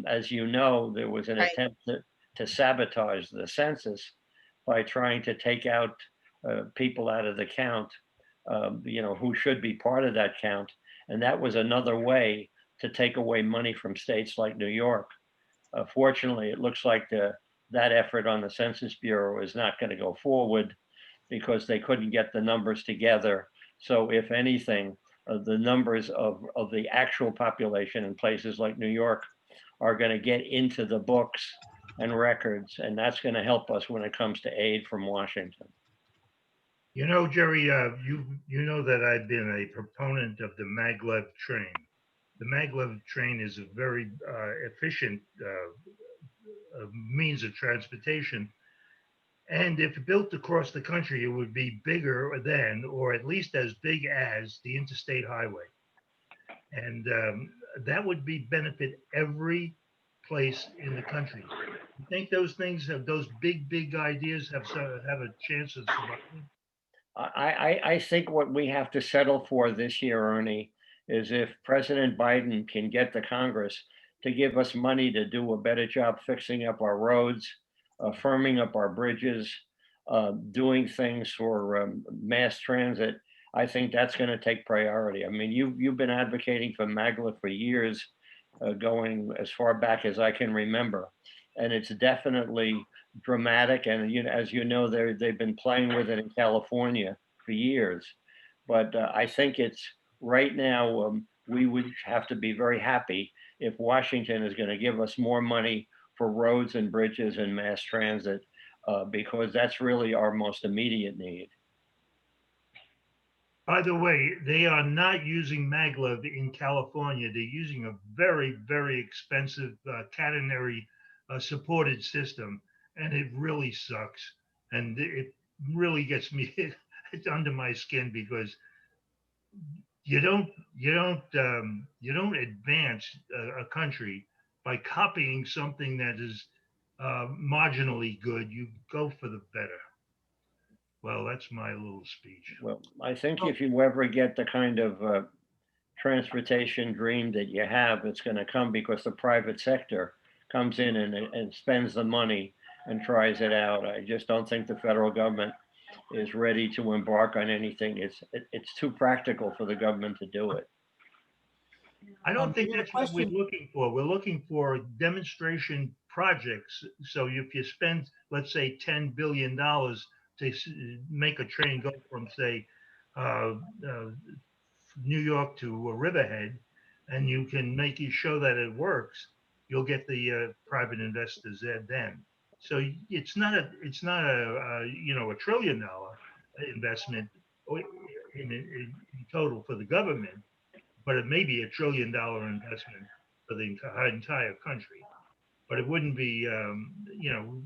As you know, there was an attempt to sabotage the census by trying to take out people out of the count, who should be part of that count. And that was another way to take away money from states like New York. Fortunately, it looks like that effort on the Census Bureau is not going to go forward because they couldn't get the numbers together. So if anything, the numbers of the actual population in places like New York are going to get into the books and records, and that's going to help us when it comes to aid from Washington. You know, Jerry, you know that I've been a proponent of the maglev train. The maglev train is a very efficient means of transportation. And if built across the country, it would be bigger than, or at least as big as, the interstate highway. And that would benefit every place in the country. You think those things have, those big ideas have a chance of surviving? I think what we have to settle for this year, Ernie, is if President Biden can get the Congress to give us money to do a better job fixing up our roads, firming up our bridges, doing things for mass transit. I think that's going to take priority. I mean, you've been advocating for maglev for years, going as far back as I can remember, and it's definitely dramatic. And as you know, they've been playing with it in California for years. But I think it's right now. We would have to be very happy if Washington is going to give us more money for roads and bridges and mass transit, because that's really our most immediate need. By the way, they are not using maglev in California. They're using a very expensive catenary supported system, and it really sucks. And it really gets me it's under my skin because you don't advance a country by copying something that is marginally good. You go for the better. Well, that's my little speech. Well, I think if you ever get the kind of transportation dream that you have, it's going to come because the private sector comes in and spends the money and tries it out. I just don't think the federal government is ready to embark on anything. It's too practical for the government to do it. I don't think we have a that's what we're question. looking for. We're looking for demonstration projects. So if you spend, let's say, $10 billion to make a train go from, say, uh, uh, New York to Riverhead, and you can make you show that it works, you'll get the private investors there then. So it's not a $1 trillion investment in total for the government, but it may be $1 trillion investment for the entire country. But it wouldn't be,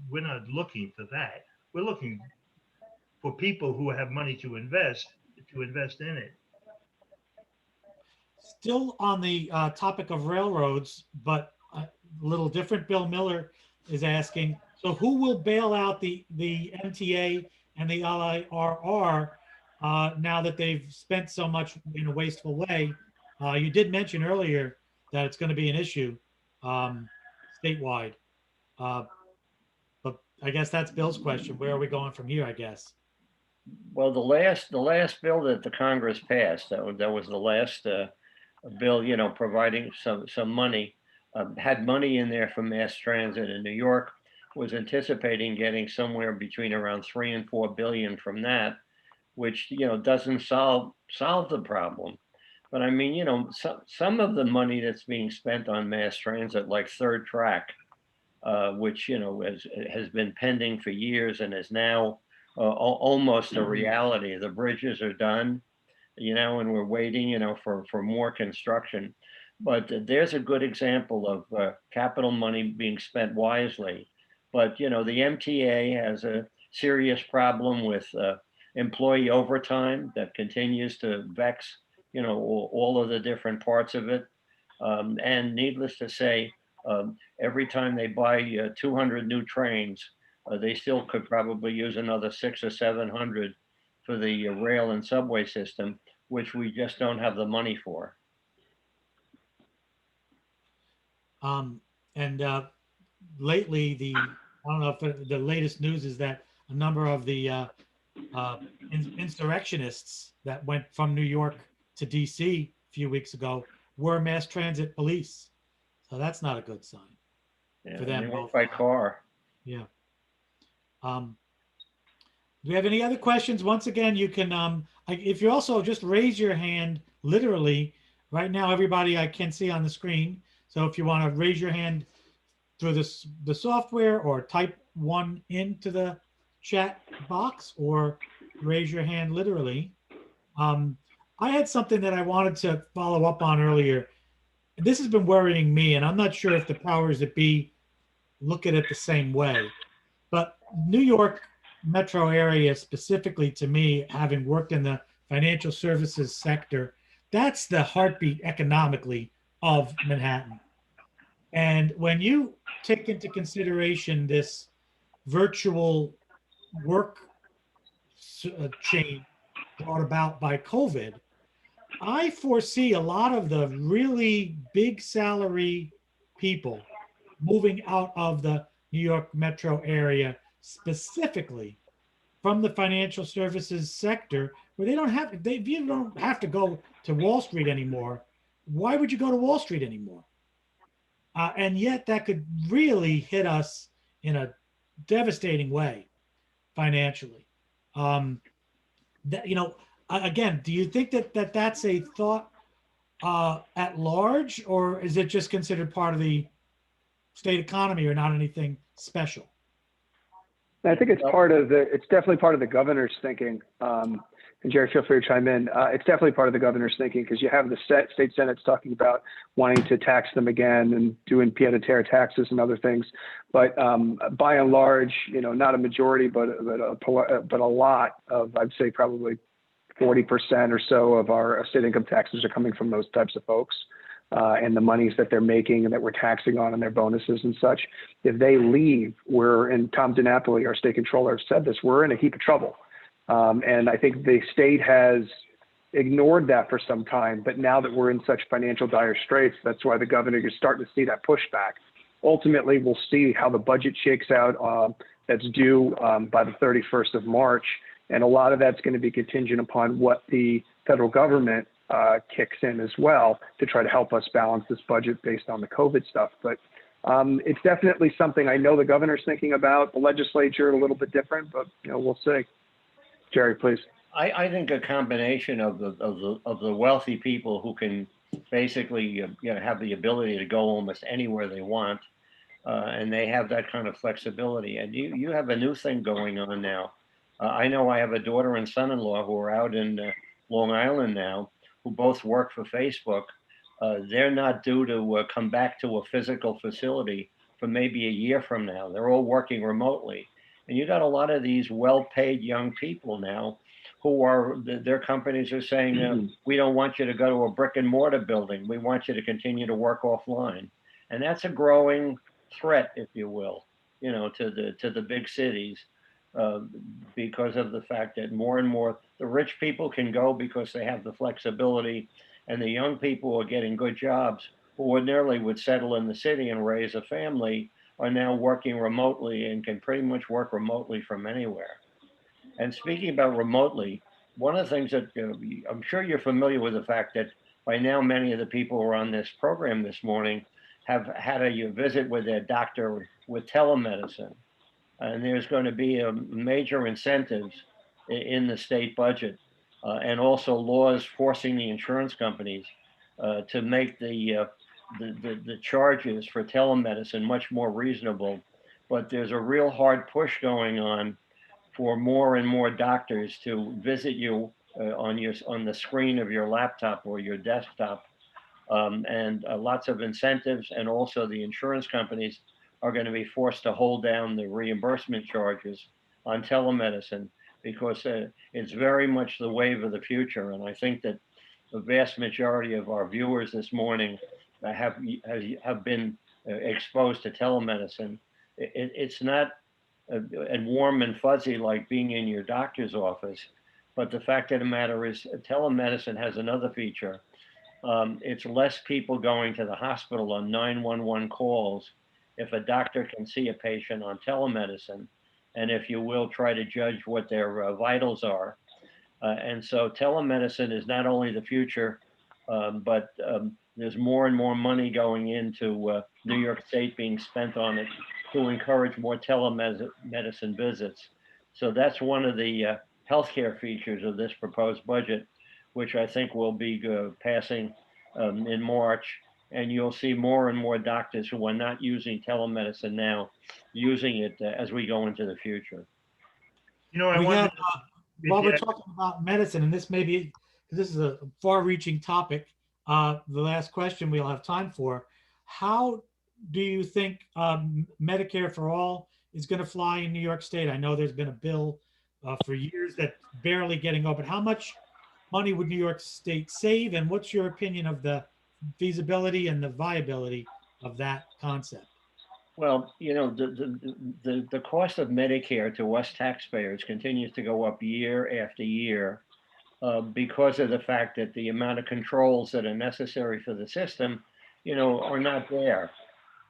we're not looking for that. We're looking for people who have money to invest in it. Still on the topic of railroads, but a little different. Bill Miller is asking, so who will bail out the MTA and the LIRR now that they've spent so much in a wasteful way? You did mention earlier that it's going to be an issue statewide. But I guess that's Bill's question. Where are we going from here, I guess? Well, the last bill that the Congress passed, that was the last bill, providing some money, had money in there for mass transit, and New York was anticipating getting somewhere between around 3 and 4 billion from that, which doesn't solve the problem. But I mean, some of the money that's being spent on mass transit, like third track, which has been pending for years and is now almost a reality. The bridges are done, and we're waiting, for more construction. But there's a good example of capital money being spent wisely. But the MTA has a serious problem with employee overtime that continues to vex, all of the different parts of it. And needless to say, every time they buy 200 new trains, they still could probably use another 600 or 700 for the rail and subway system, which we just don't have the money for. And lately, I don't know if the latest news is that a number of the insurrectionists that went from New York to DC few weeks ago were mass transit police. So that's not a good sign Yeah, for they them work both. by car. Yeah. Do we have any other questions? Once again, you can, if you also just raise your hand, literally, right now, everybody I can see on the screen. So if you want to raise your hand through the software or type one into the chat box or raise your hand literally. I had something that I wanted to follow up on earlier. This has been worrying me, and I'm not sure if the powers that be look at it the same way. But New York metro area, specifically to me, having worked in the financial services sector, that's the heartbeat economically of Manhattan. And when you take into consideration this virtual work chain brought about by COVID, I foresee a lot of the really big salary people moving out of the New York metro area, specifically from the financial services sector, where if you don't have to go to Wall Street anymore, why would you go to Wall Street anymore? And yet that could really hit us in a devastating way financially. Um, again, do you think that that's a thought at large, or is it just considered part of the state economy or not anything special? I think it's definitely part of the governor's thinking. And Jerry, feel free to chime in. It's definitely part of the governor's thinking because you have the state senate's talking about wanting to tax them again and doing pied-à-terre taxes and other things. But by and large, not a majority, but a lot of, I'd say probably 40% or so of our state income taxes are coming from those types of folks. And the monies that they're making and that we're taxing on and their bonuses and such. If they leave, and Tom DiNapoli, our state controller, said this, we're in a heap of trouble. And I think the state has ignored that for some time, but now that we're in such financial dire straits, that's why the governor, you're starting to see that pushback. Ultimately, we'll see how the budget shakes out that's due by the 31st of March. And a lot of that's going to be contingent upon what the federal government kicks in as well to try to help us balance this budget based on the COVID stuff. But it's definitely something I know the governor's thinking about. The legislature a little bit different, but we'll see. Jerry, please. I think a combination of the wealthy people who can basically have the ability to go almost anywhere they want, and they have that kind of flexibility. And you have a new thing going on now. I know I have a daughter and son-in-law who are out in Long Island now, who both work for Facebook. They're not due to come back to a physical facility for maybe a year from now. They're all working remotely. And you got a lot of these well-paid young people now who their companies are saying, we don't want you to go to a brick and mortar building. We want you to continue to work offline. And that's a growing threat, if you will, to the big cities. Because of the fact that more and more the rich people can go because they have the flexibility, and the young people are getting good jobs who ordinarily would settle in the city and raise a family are now working remotely and can pretty much work remotely from anywhere. And speaking about remotely, one of the things that I'm sure you're familiar with the fact that by now many of the people who are on this program this morning have had a visit with their doctor with telemedicine. And there's going to be major incentives in the state budget, and also laws forcing the insurance companies to make the charges for telemedicine much more reasonable. But there's a real hard push going on for more and more doctors to visit you on the screen of your laptop or your desktop, and lots of incentives, and also the insurance companies are going to be forced to hold down the reimbursement charges on telemedicine because it's very much the wave of the future. And I think that the vast majority of our viewers this morning have been exposed to telemedicine. It's not and warm and fuzzy like being in your doctor's office, but the fact of the matter is telemedicine has another feature. It's less people going to the hospital on 911 calls if a doctor can see a patient on telemedicine, and if you will, try to judge what their vitals are. And so telemedicine is not only the future But there's more and more money going into New York State being spent on it to encourage more telemedicine visits. So that's one of the healthcare features of this proposed budget, which I think will be passing in March. And you'll see more and more doctors who are not using telemedicine now, using it as we go into the future. You know, I We wonder have, if while you we're talking about medicine, and this is a far-reaching topic, the last question we'll have time for. How do you think Medicare for all is going to fly in New York State? I know there's been a bill for years that's barely getting over. How much money would New York State save, and what's your opinion of the feasibility and the viability of that concept? Well, you know, the cost of Medicare to us taxpayers continues to go up year after year because of the fact that the amount of controls that are necessary for the system, you know, are not there.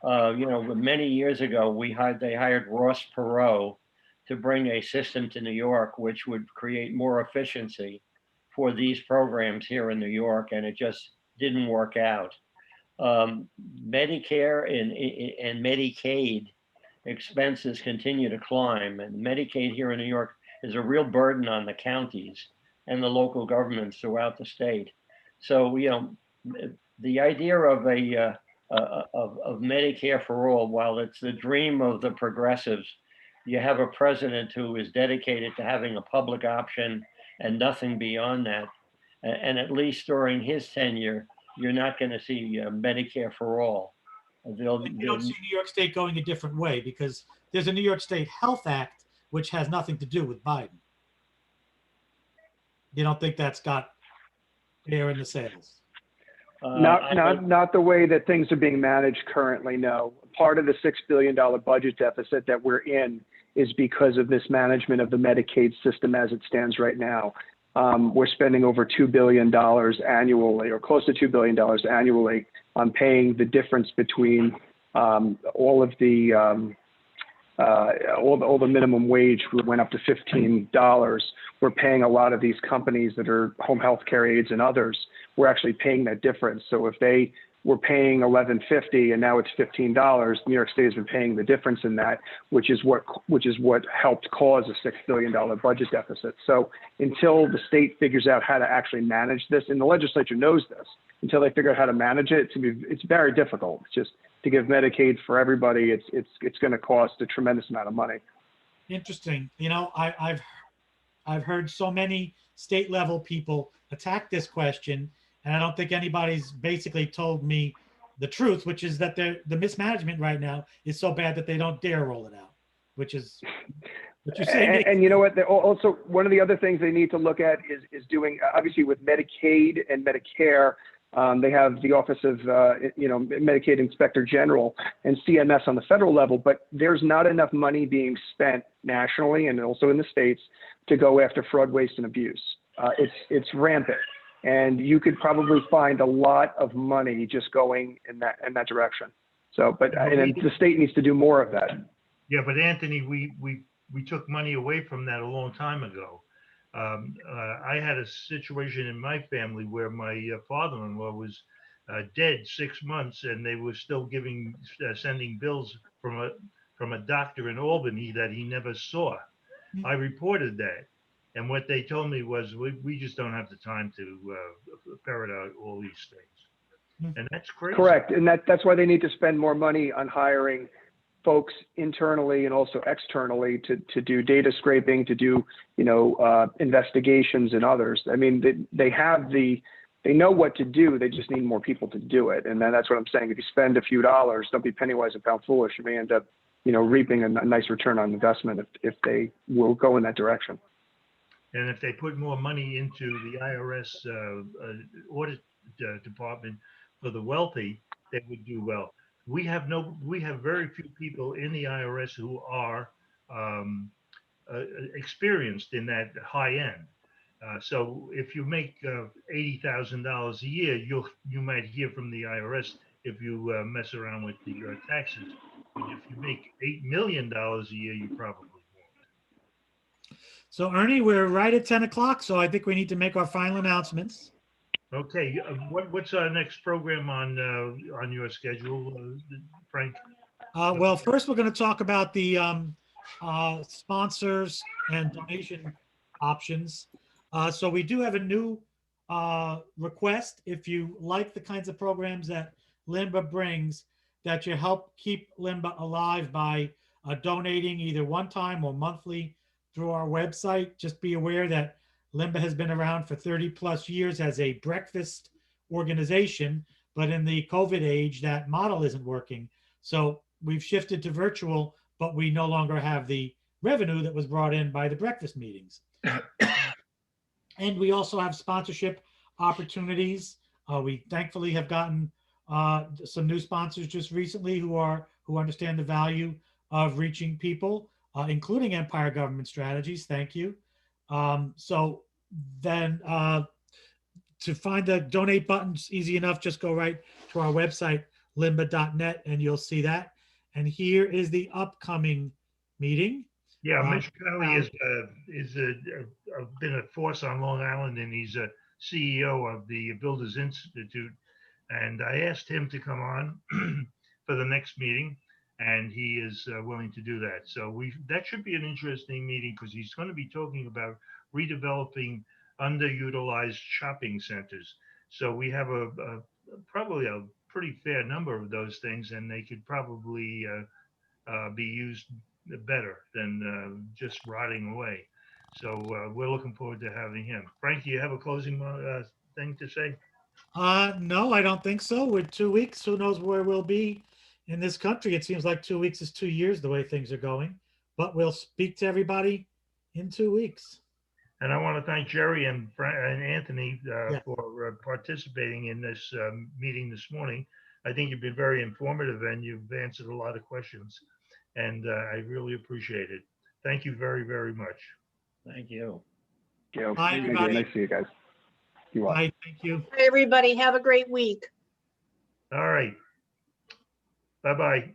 You know, many years ago, they hired Ross Perot to bring a system to New York, which would create more efficiency for these programs here in New York, and it just didn't work out. Medicare and Medicaid expenses continue to climb, and Medicaid here in New York is a real burden on the counties and the local governments throughout the state. So, you know, the idea of of Medicare for all, while it's the dream of the progressives, you have a president who is dedicated to having a public option and nothing beyond that. And at least during his tenure, you're not going to see Medicare for all. You don't see New York State going a different way because there's a New York State Health Act, which has nothing to do with Biden. You don't think that's got air in the sails? Not the way that things are being managed currently, no. Part of the $6 billion budget deficit that we're in is because of mismanagement of the Medicaid system as it stands right now. We're spending over $2 billion annually, or close to $2 billion annually, on paying the difference between all the minimum wage went up to $15. We're paying a lot of these companies that are home health care aides and others. We're actually paying that difference. So if they were paying $11.50 and now it's $15, New York State has been paying the difference in that, which is what helped cause a $6 billion budget deficit. So until the state figures out how to actually manage this, and the legislature knows this, until they figure out how to manage it, it's very difficult. It's just to give Medicaid for everybody, it's going to cost a tremendous amount of money. Interesting. You know, I've heard so many state level people attack this question, and I don't think anybody's basically told me the truth, which is that the mismanagement right now is so bad that they don't dare roll it out, which is what you're saying. And you know what? Also, one of the other things they need to look at is doing, obviously with Medicaid and Medicare, they have the Office of, Medicaid Inspector General and CMS on the federal level, but there's not enough money being spent nationally and also in the states to go after fraud, waste, and abuse. It's rampant, and you could probably find a lot of money just going in that direction. So, but and the state needs to do more of that. Yeah, but Anthony, we took money away from that a long time ago. I had a situation in my family where my father-in-law was dead 6 months, and they were still sending bills from a doctor in Albany that he never saw. I reported that, and what they told me was, we just don't have the time to ferret out all these things, and that's crazy. Correct, and that's why they need to spend more money on hiring folks internally and also externally to do data scraping, to do investigations and others. I mean, they know what to do. They just need more people to do it, and then that's what I'm saying. If you spend a few dollars, don't be penny wise and pound foolish. You may end up, reaping a nice return on investment if they will go in that direction. And if they put more money into the IRS audit department for the wealthy, they would do well. We have very few people in the IRS who are experienced in that high end. So if you make $80,000 a year, you might hear from the IRS if you mess around with the taxes. But if you make $8 million a year, you probably won't. So Ernie, we're right at 10 o'clock, so I think we need to make our final announcements. Okay, what's our next program on your schedule, Frank? Well, first we're going to talk about the sponsors and donation options. So we do have a new request. If you like the kinds of programs that Limba brings, that you help keep Limba alive by donating either one time or monthly through our website. Just be aware that Limba has been around for 30 plus years as a breakfast organization, but in the COVID age, that model isn't working. So we've shifted to virtual, but we no longer have the revenue that was brought in by the breakfast meetings. And we also have sponsorship opportunities. We thankfully have gotten some new sponsors just recently who understand the value of reaching people, including Empire Government Strategies. Thank you. So then to find the donate buttons, easy enough. Just go right to our website, limba.net, and you'll see that. And here is the upcoming meeting. Yeah, Mitch Crowley is been a force on Long Island, and he's a CEO of the Builders Institute. And I asked him to come on for the next meeting, and he is willing to do that. So that should be an interesting meeting because he's going to be talking about redeveloping underutilized shopping centers. So we have probably a pretty fair number of those things, and they could probably be used better than just rotting away. So we're looking forward to having him. Frank, do you have a closing thing to say? No, I don't think so. With 2 weeks, who knows where we'll be in this country? It seems like 2 weeks is 2 years the way things are going. But we'll speak to everybody in 2 weeks. And I want to thank Jerry and Anthony Yeah. for participating in this meeting this morning. I think you've been very informative and you've answered a lot of questions. And I really appreciate it. Thank you very, very much. Thank you. Gail, Bye, thank you. everybody. Nice to see you guys. You are. Bye. Thank you. Everybody have a great week. All right. Bye-bye.